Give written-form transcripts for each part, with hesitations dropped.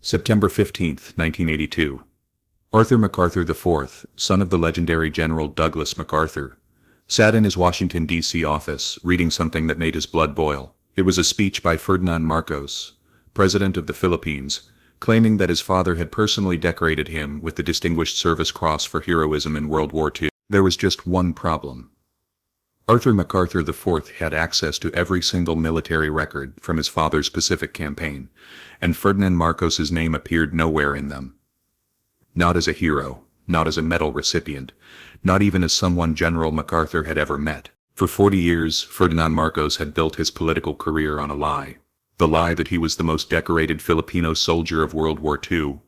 September 15, 1982. Arthur MacArthur IV, son of the legendary General Douglas MacArthur, sat in his Washington, D.C. office, reading something that made his blood boil. It was a speech by Ferdinand Marcos, President of the Philippines, claiming that his father had personally decorated him with the Distinguished Service Cross for heroism in World War II. There was just one problem. Arthur MacArthur IV had access to every single military record from his father's Pacific campaign, and Ferdinand Marcos's name appeared nowhere in them. Not as a hero, not as a medal recipient, not even as someone General MacArthur had ever met. For 40 years, Ferdinand Marcos had built his political career on a lie. The lie that he was the most decorated Filipino soldier of World War II.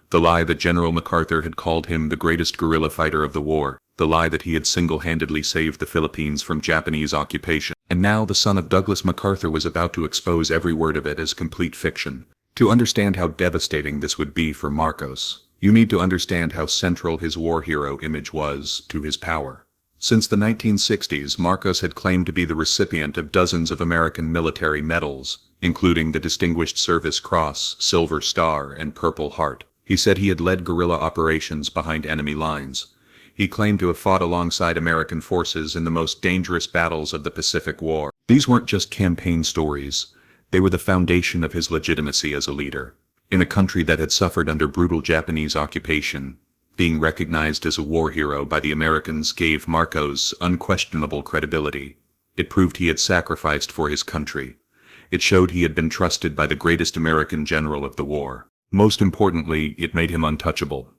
The lie that General MacArthur had called him the greatest guerrilla fighter of the war. The lie that he had single-handedly saved the Philippines from Japanese occupation. And now the son of Douglas MacArthur was about to expose every word of it as complete fiction. To understand how devastating this would be for Marcos, you need to understand how central his war hero image was to his power. Since the 1960s, Marcos had claimed to be the recipient of dozens of American military medals, including the Distinguished Service Cross, Silver Star, and Purple Heart. He said he had led guerrilla operations behind enemy lines. He claimed to have fought alongside American forces in the most dangerous battles of the Pacific War. These weren't just campaign stories. They were the foundation of his legitimacy as a leader. In a country that had suffered under brutal Japanese occupation, being recognized as a war hero by the Americans gave Marcos unquestionable credibility. It proved he had sacrificed for his country. It showed he had been trusted by the greatest American general of the war. Most importantly, it made him untouchable.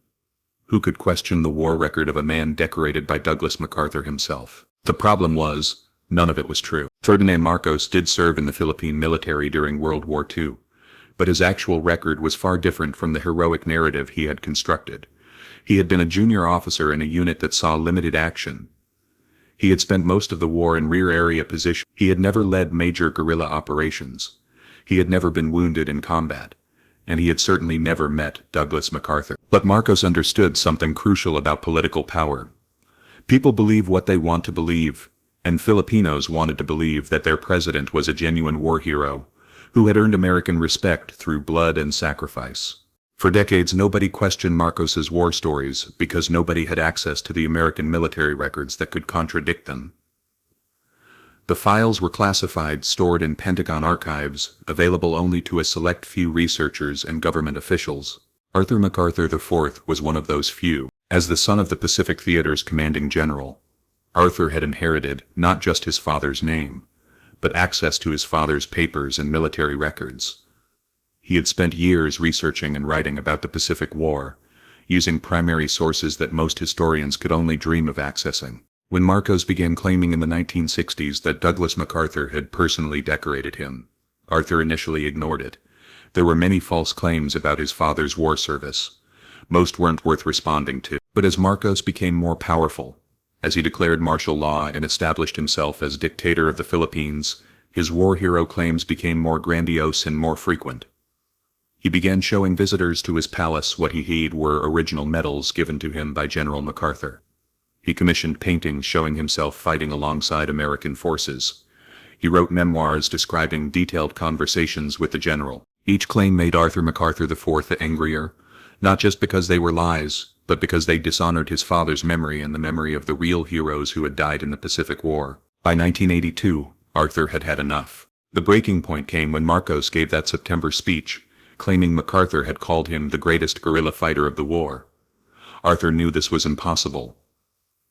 Who could question the war record of a man decorated by Douglas MacArthur himself? The problem was, none of it was true. Ferdinand Marcos did serve in the Philippine military during World War II, but his actual record was far different from the heroic narrative he had constructed. He had been a junior officer in a unit that saw limited action. He had spent most of the war in rear area positions. He had never led major guerrilla operations. He had never been wounded in combat. And he had certainly never met Douglas MacArthur. But Marcos understood something crucial about political power. People believe what they want to believe, and Filipinos wanted to believe that their president was a genuine war hero, who had earned American respect through blood and sacrifice. For decades nobody questioned Marcos's war stories because nobody had access to the American military records that could contradict them. The files were classified, stored in Pentagon archives, available only to a select few researchers and government officials. Arthur MacArthur IV was one of those few. As the son of the Pacific Theater's commanding general, Arthur had inherited not just his father's name, but access to his father's papers and military records. He had spent years researching and writing about the Pacific War, using primary sources that most historians could only dream of accessing. When Marcos began claiming in the 1960s that Douglas MacArthur had personally decorated him, Arthur initially ignored it. There were many false claims about his father's war service. Most weren't worth responding to. But as Marcos became more powerful, as he declared martial law and established himself as dictator of the Philippines, his war hero claims became more grandiose and more frequent. He began showing visitors to his palace what he heard were original medals given to him by General MacArthur. He commissioned paintings showing himself fighting alongside American forces. He wrote memoirs describing detailed conversations with the general. Each claim made Arthur MacArthur IV angrier, not just because they were lies, but because they dishonored his father's memory and the memory of the real heroes who had died in the Pacific War. By 1982, Arthur had had enough. The breaking point came when Marcos gave that September speech, claiming MacArthur had called him the greatest guerrilla fighter of the war. Arthur knew this was impossible.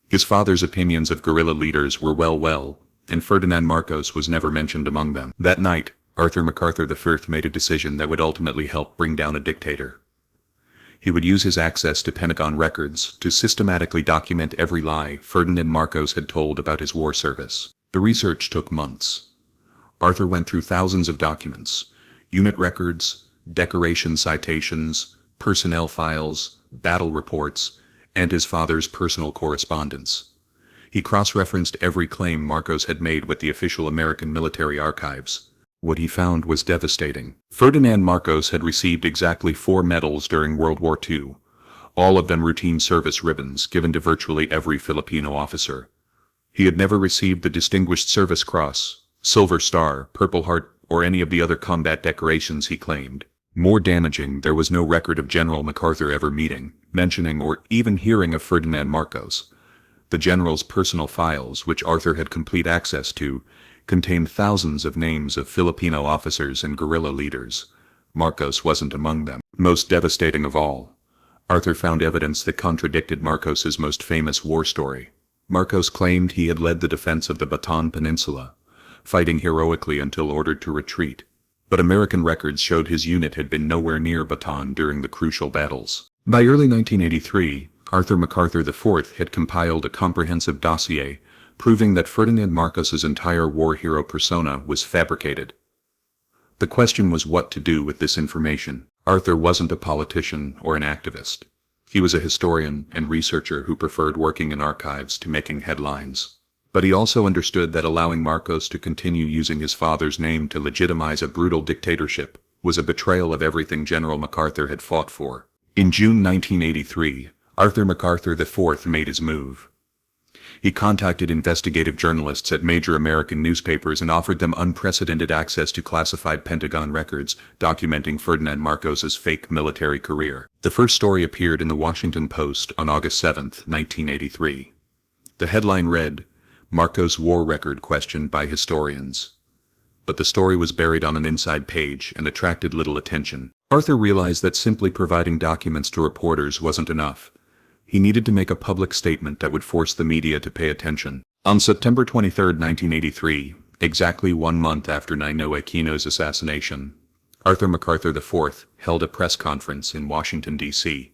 His father's opinions of guerrilla leaders were well, and Ferdinand Marcos was never mentioned among them. That night, Arthur MacArthur IV made a decision that would ultimately help bring down a dictator. He would use his access to Pentagon records to systematically document every lie Ferdinand Marcos had told about his war service. The research took months. Arthur went through thousands of documents, unit records, decoration citations, personnel files, battle reports, and his father's personal correspondence. He cross-referenced every claim Marcos had made with the official American military archives. What he found was devastating. Ferdinand Marcos had received exactly 4 medals during World War II, all of them routine service ribbons given to virtually every Filipino officer. He had never received the Distinguished Service Cross, Silver Star, Purple Heart, or any of the other combat decorations he claimed. More damaging, there was no record of General MacArthur ever meeting, mentioning, or even hearing of Ferdinand Marcos. The general's personal files, which Arthur had complete access to, contained thousands of names of Filipino officers and guerrilla leaders. Marcos wasn't among them. Most devastating of all, Arthur found evidence that contradicted Marcos's most famous war story. Marcos claimed he had led the defense of the Bataan Peninsula, fighting heroically until ordered to retreat. But American records showed his unit had been nowhere near Bataan during the crucial battles. By early 1983, Arthur MacArthur IV had compiled a comprehensive dossier proving that Ferdinand Marcos's entire war hero persona was fabricated. The question was what to do with this information. Arthur wasn't a politician or an activist. He was a historian and researcher who preferred working in archives to making headlines. But he also understood that allowing Marcos to continue using his father's name to legitimize a brutal dictatorship was a betrayal of everything General MacArthur had fought for. In June 1983, Arthur MacArthur IV made his move. He contacted investigative journalists at major American newspapers and offered them unprecedented access to classified Pentagon records documenting Ferdinand Marcos's fake military career. The first story appeared in the Washington Post on August 7, 1983. The headline read, "Marcos' War Record Questioned by Historians." But the story was buried on an inside page and attracted little attention. Arthur realized that simply providing documents to reporters wasn't enough. He needed to make a public statement that would force the media to pay attention. On September 23, 1983, exactly 1 month after Ninoy Aquino's assassination, Arthur MacArthur IV held a press conference in Washington, D.C.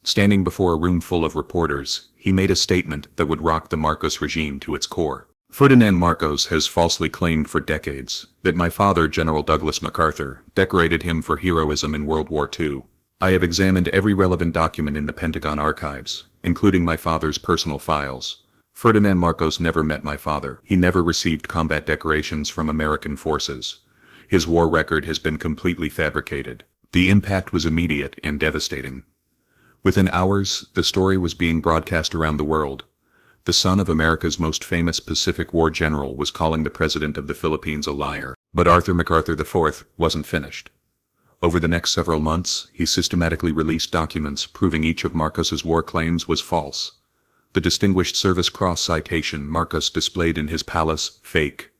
Standing before a room full of reporters, he made a statement that would rock the Marcos regime to its core. "Ferdinand Marcos has falsely claimed for decades that my father, General Douglas MacArthur, decorated him for heroism in World War II. I have examined every relevant document in the Pentagon archives, including my father's personal files. Ferdinand Marcos never met my father. He never received combat decorations from American forces. His war record has been completely fabricated." The impact was immediate and devastating. Within hours, the story was being broadcast around the world. The son of America's most famous Pacific War general was calling the president of the Philippines a liar. But Arthur MacArthur IV wasn't finished. Over the next several months, he systematically released documents proving each of Marcos's war claims was false. The Distinguished Service Cross citation Marcos displayed in his palace, fake.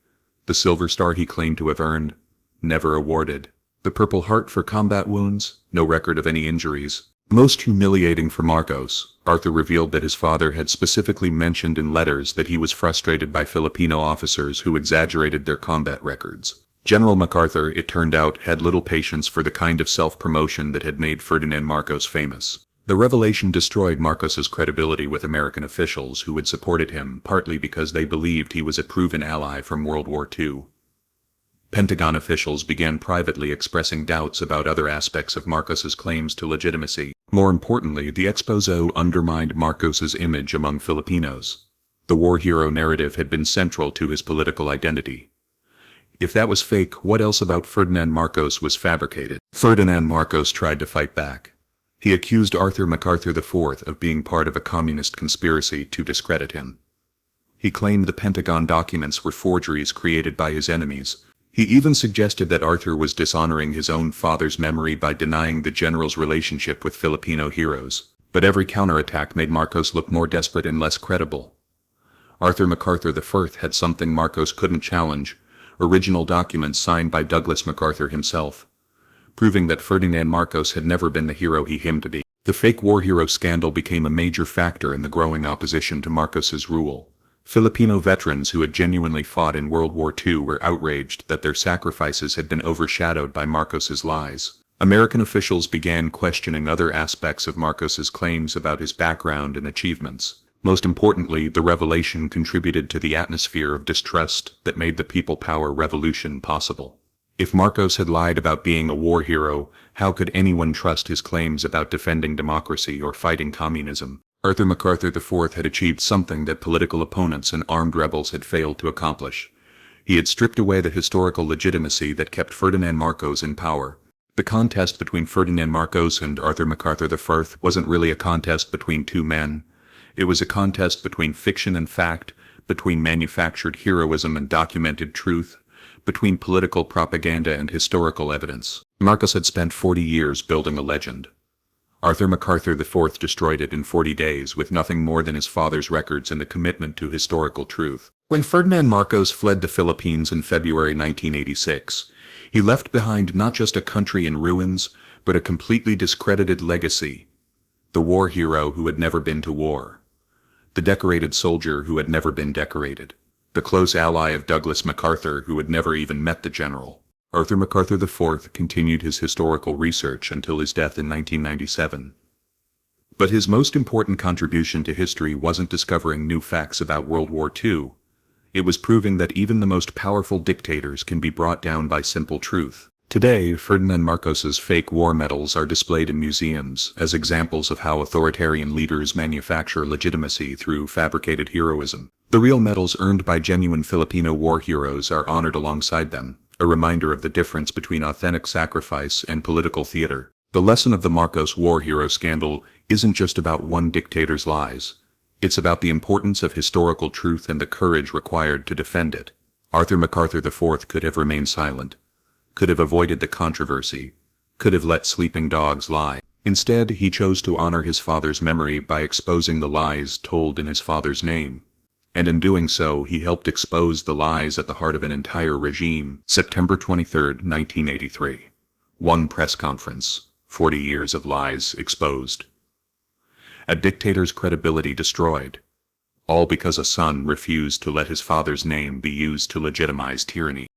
The Silver Star he claimed to have earned, never awarded. The Purple Heart for combat wounds, no record of any injuries. Most humiliating for Marcos, Arthur revealed that his father had specifically mentioned in letters that he was frustrated by Filipino officers who exaggerated their combat records. General MacArthur, it turned out, had little patience for the kind of self-promotion that had made Ferdinand Marcos famous. The revelation destroyed Marcos's credibility with American officials who had supported him, partly because they believed he was a proven ally from World War II. Pentagon officials began privately expressing doubts about other aspects of Marcos's claims to legitimacy. More importantly, the exposé undermined Marcos's image among Filipinos. The war hero narrative had been central to his political identity. If that was fake, what else about Ferdinand Marcos was fabricated? Ferdinand Marcos tried to fight back. He accused Arthur MacArthur IV of being part of a communist conspiracy to discredit him. He claimed the Pentagon documents were forgeries created by his enemies. He even suggested that Arthur was dishonoring his own father's memory by denying the general's relationship with Filipino heroes. But every counterattack made Marcos look more desperate and less credible. Arthur MacArthur IV had something Marcos couldn't challenge: original documents signed by Douglas MacArthur himself, proving that Ferdinand Marcos had never been the hero he claimed to be. The fake war hero scandal became a major factor in the growing opposition to Marcos's rule. Filipino veterans who had genuinely fought in World War II were outraged that their sacrifices had been overshadowed by Marcos's lies. American officials began questioning other aspects of Marcos's claims about his background and achievements. Most importantly, the revelation contributed to the atmosphere of distrust that made the People Power revolution possible. If Marcos had lied about being a war hero, how could anyone trust his claims about defending democracy or fighting communism? Arthur MacArthur IV had achieved something that political opponents and armed rebels had failed to accomplish. He had stripped away the historical legitimacy that kept Ferdinand Marcos in power. The contest between Ferdinand Marcos and Arthur MacArthur IV wasn't really a contest between two men. It was a contest between fiction and fact, between manufactured heroism and documented truth, between political propaganda and historical evidence. Marcos had spent 40 years building a legend. MacArthur IV destroyed it in 40 days with nothing more than his father's records and a commitment to historical truth. When Ferdinand Marcos fled the Philippines in February 1986, he left behind not just a country in ruins, but a completely discredited legacy. The war hero who had never been to war. The decorated soldier who had never been decorated. The close ally of Douglas MacArthur who had never even met the general. MacArthur IV continued his historical research until his death in 1997. But his most important contribution to history wasn't discovering new facts about World War II. It was proving that even the most powerful dictators can be brought down by simple truth. Today, Ferdinand Marcos's fake war medals are displayed in museums as examples of how authoritarian leaders manufacture legitimacy through fabricated heroism. The real medals earned by genuine Filipino war heroes are honored alongside them, a reminder of the difference between authentic sacrifice and political theater. The lesson of the Marcos war hero scandal isn't just about one dictator's lies. It's about the importance of historical truth and the courage required to defend it. MacArthur IV could have remained silent, could have avoided the controversy, could have let sleeping dogs lie. Instead, he chose to honor his father's memory by exposing the lies told in his father's name. And in doing so, he helped expose the lies at the heart of an entire regime. September 23, 1983. One press conference. 40 years of lies exposed. A dictator's credibility destroyed. All because a son refused to let his father's name be used to legitimize tyranny.